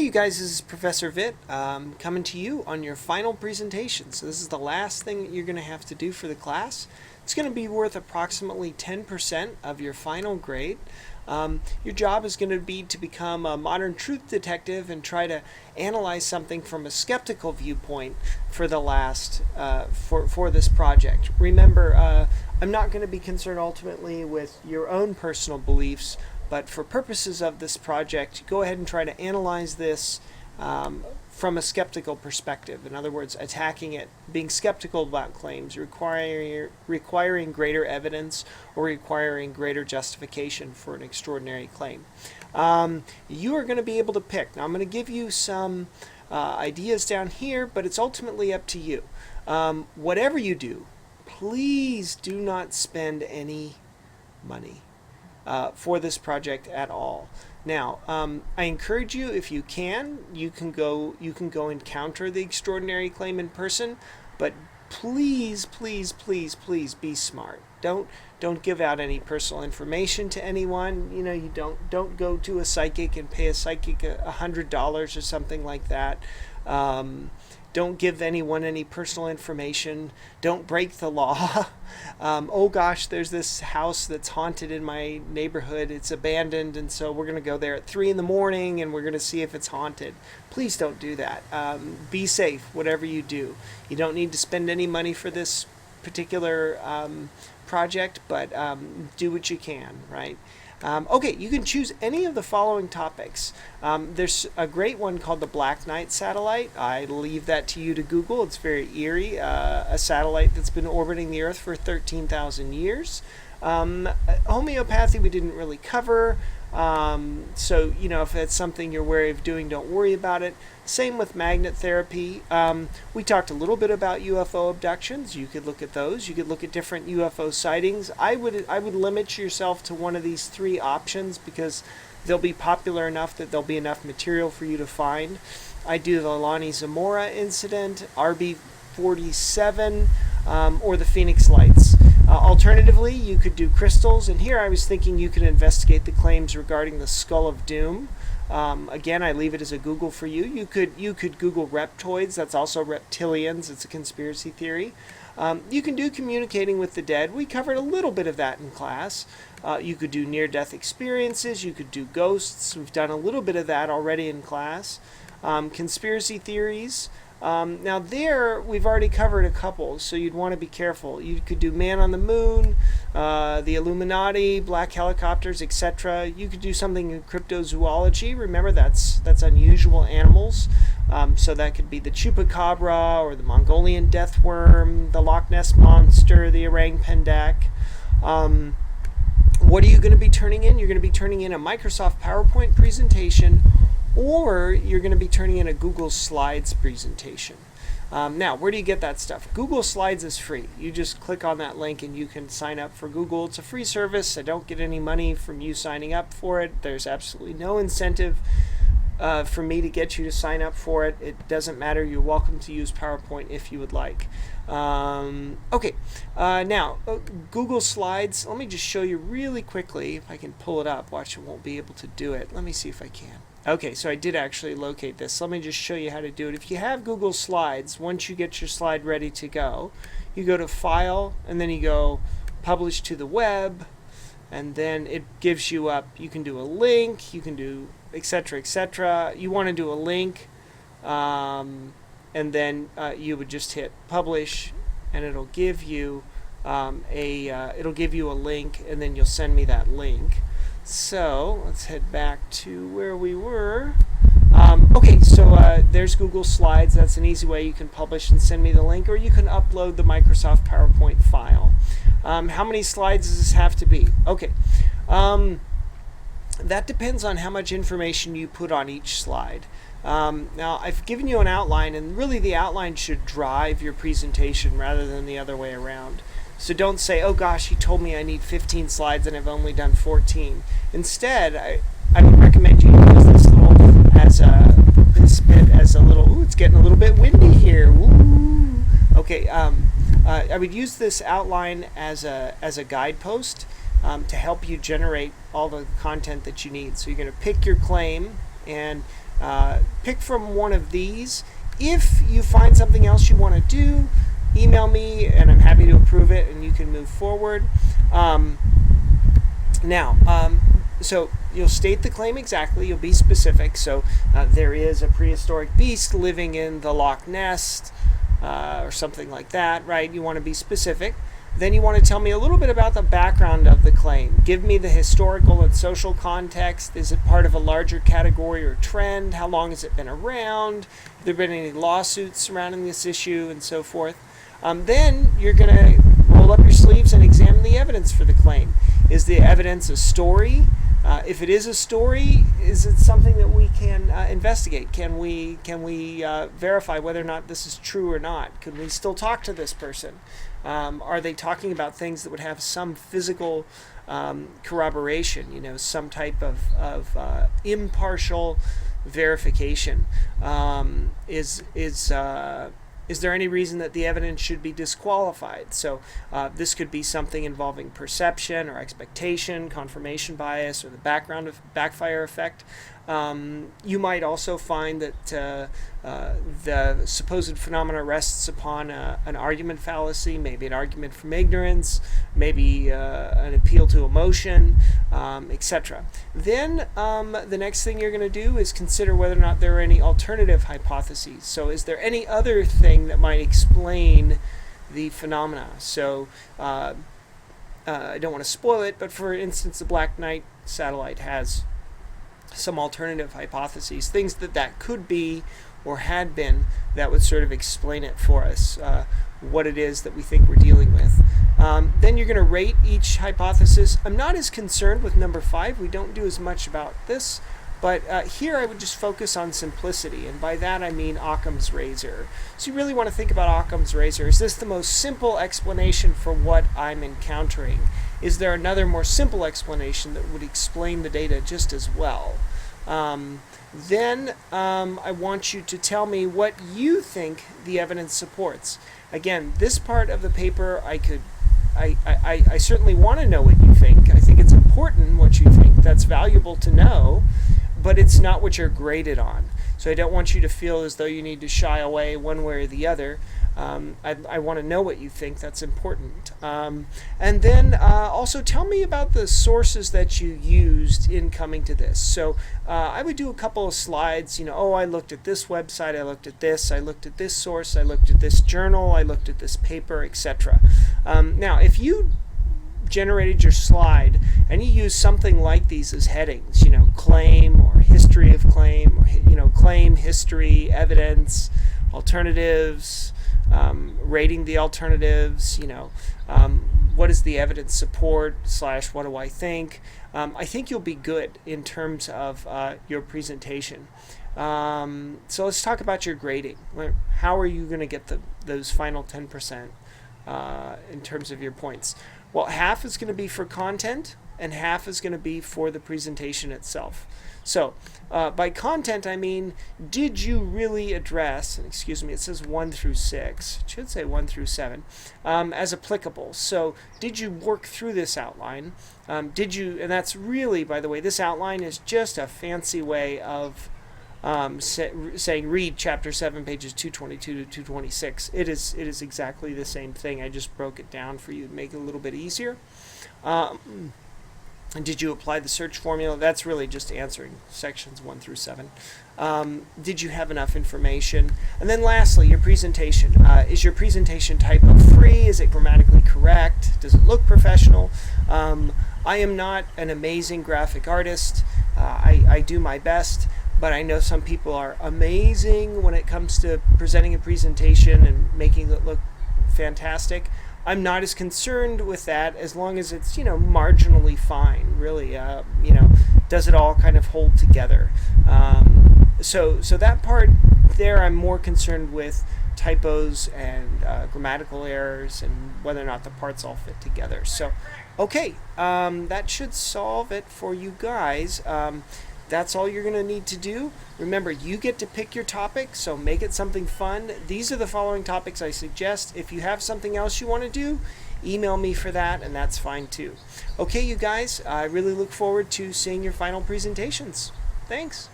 you guys, this is Professor Vitt coming to you on your final presentation. So this is the last thing that you're going to have to do for the class. It's going to be worth approximately 10% of your final grade. Your job is going to be to become a modern truth detective and try to analyze something from a skeptical viewpoint for the last for this project. Remember, I'm not going to be concerned ultimately with your own personal beliefs, but for purposes of this project, go ahead and try to analyze this from a skeptical perspective. In other words, attacking it, being skeptical about claims, requiring greater evidence or requiring greater justification for an extraordinary claim. You are going to be able to pick. Now, I'm going to give you some ideas down here, but it's ultimately up to you. Whatever you do, please do not spend any money for this project at all. Now, I encourage you, if you can go encounter the extraordinary claim in person, but please be smart. Don't give out any personal information to anyone. You don't go to a psychic and pay a psychic $100 or something like that. Don't give anyone any personal information. Don't break the law. Oh gosh, there's this house that's haunted in my neighborhood. It's abandoned, and so we're going to go there at 3 in the morning and we're going to see if it's haunted. Please don't do that. Be safe, whatever you do. You don't need to spend any money for this particular project, but do what you can, right? Okay, you can choose any of the following topics. There's a great one called the Black Knight satellite. I leave that to you to Google. It's very eerie. A satellite that's been orbiting the Earth for 13,000 years. Homeopathy we didn't really cover. So, if it's something you're wary of doing, don't worry about it. Same with magnet therapy. We talked a little bit about UFO abductions. You could look at those. You could look at different UFO sightings. I would limit yourself to one of these 3 options because they'll be popular enough that there'll be enough material for you to find. I do the Lonnie Zamora incident, RB-47, or the Phoenix Lights. Alternatively, you could do crystals, and here I was thinking you could investigate the claims regarding the Skull of Doom. Again, I leave it as a Google for you. You could Google reptoids. That's also reptilians. It's a conspiracy theory. You can do communicating with the dead. We covered a little bit of that in class. You could do near-death experiences. You could do ghosts. We've done a little bit of that already in class. Conspiracy theories. Now there, we've already covered a couple, so you'd want to be careful. You could do Man on the Moon, the Illuminati, black helicopters, etc. You could do something in cryptozoology. Remember, that's unusual animals. So that could be the chupacabra or the Mongolian death worm, the Loch Ness monster, the orang pendek. What are you going to be turning in? You're going to be turning in a Microsoft PowerPoint presentation, or you're going to be turning in a Google Slides presentation. Now, where do you get that stuff? Google Slides is free. You just click on that link and you can sign up for Google. It's a free service. I don't get any money from you signing up for it. There's absolutely no incentive for me to get you to sign up for it. It doesn't matter. You're welcome to use PowerPoint if you would like. Okay, now Google Slides. Let me just show you really quickly if I can pull it up. Watch, I won't be able to do it. Let me see if I can. Okay, so I did actually locate this. Let me just show you how to do it. If you have Google Slides, once you get your slide ready to go, you go to File, and then you go Publish to the Web, and then it gives you up. You can do a link, you can do etc. etc. You want to do a link, and then you would just hit Publish, and it'll give you it'll give you a link, and then you'll send me that link. So let's head back to where we were. Okay, so there's Google Slides. That's an easy way you can publish and send me the link, or you can upload the Microsoft PowerPoint file. How many slides does this have to be? Okay, that depends on how much information you put on each slide. Now, I've given you an outline, and really the outline should drive your presentation rather than the other way around. So don't say, oh gosh, he told me I need 15 slides and I've only done 14. Instead, I would recommend you use this bit as a little, ooh, it's getting a little bit windy here. Ooh. Okay, I would use this outline as a guidepost to help you generate all the content that you need. So you're going to pick your claim, and Pick from one of these. If you find something else you want to do, email me and I'm happy to approve it and you can move forward. So you'll state the claim exactly, you'll be specific. So there is a prehistoric beast living in the Loch Ness or something like that, right? You want to be specific. Then you want to tell me a little bit about the background of the claim. Give me the historical and social context. Is it part of a larger category or trend? How long has it been around? Have there been any lawsuits surrounding this issue and so forth? Then you're going to roll up your sleeves and examine the evidence for the claim. Is the evidence a story? If it is a story, is it something that we can investigate? Can we verify whether or not this is true or not? Could we still talk to this person? Are they talking about things that would have some physical corroboration? Some type of impartial verification. Is there any reason that the evidence should be disqualified? So this could be something involving perception or expectation, confirmation bias, or the background of backfire effect. You might also find that the supposed phenomena rests upon an argument fallacy, maybe an argument from ignorance, maybe an appeal to emotion, etc. Then the next thing you're going to do is consider whether or not there are any alternative hypotheses. So is there any other thing that might explain the phenomena? So I don't want to spoil it, but for instance, the Black Knight satellite has some alternative hypotheses, things that could be or had been that would sort of explain it for us, what it is that we think we're dealing with. Then you're going to rate each hypothesis. I'm not as concerned with number 5. We don't do as much about this, but here I would just focus on simplicity, and by that I mean Occam's razor. So you really want to think about Occam's razor. Is this the most simple explanation for what I'm encountering? Is there another more simple explanation that would explain the data just as well? Then I want you to tell me what you think the evidence supports. Again, this part of the paper I certainly want to know what you think. I think it's important what you think. That's valuable to know, but it's not what you're graded on. So I don't want you to feel as though you need to shy away one way or the other. I want to know what you think. That's important. And then also tell me about the sources that you used in coming to this. So I would do a couple of slides. I looked at this website, I looked at this source, I looked at this journal, I looked at this paper, etc. Now, if you generated your slide and you use something like these as headings, claim or history of claim, or claim, history, evidence, alternatives, rating the alternatives, what does the evidence support / what do I think? I think you'll be good in terms of your presentation. So let's talk about your grading. How are you going to get those final 10% in terms of your points? Well, half is going to be for content and half is going to be for the presentation itself. So by content, I mean, did you really address, and excuse me, it says 1 through 6, it should say 1 through 7, as applicable. So did you work through this outline? And that's really, by the way, this outline is just a fancy way of saying read chapter 7, pages 222 to 226. It is exactly the same thing. I just broke it down for you to make it a little bit easier. And did you apply the search formula? That's really just answering sections 1 through 7. Did you have enough information? And then lastly, your presentation. Is your presentation typo free? Is it grammatically correct? Does it look professional? I am not an amazing graphic artist. I do my best, but I know some people are amazing when it comes to presenting a presentation and making it look fantastic. I'm not as concerned with that as long as it's, marginally fine, really, does it all kind of hold together. So that part there, I'm more concerned with typos and grammatical errors and whether or not the parts all fit together. So, okay, that should solve it for you guys. That's all you're going to need to do. Remember, you get to pick your topic, so make it something fun. These are the following topics I suggest. If you have something else you want to do, email me for that, and that's fine too. Okay, you guys, I really look forward to seeing your final presentations. Thanks.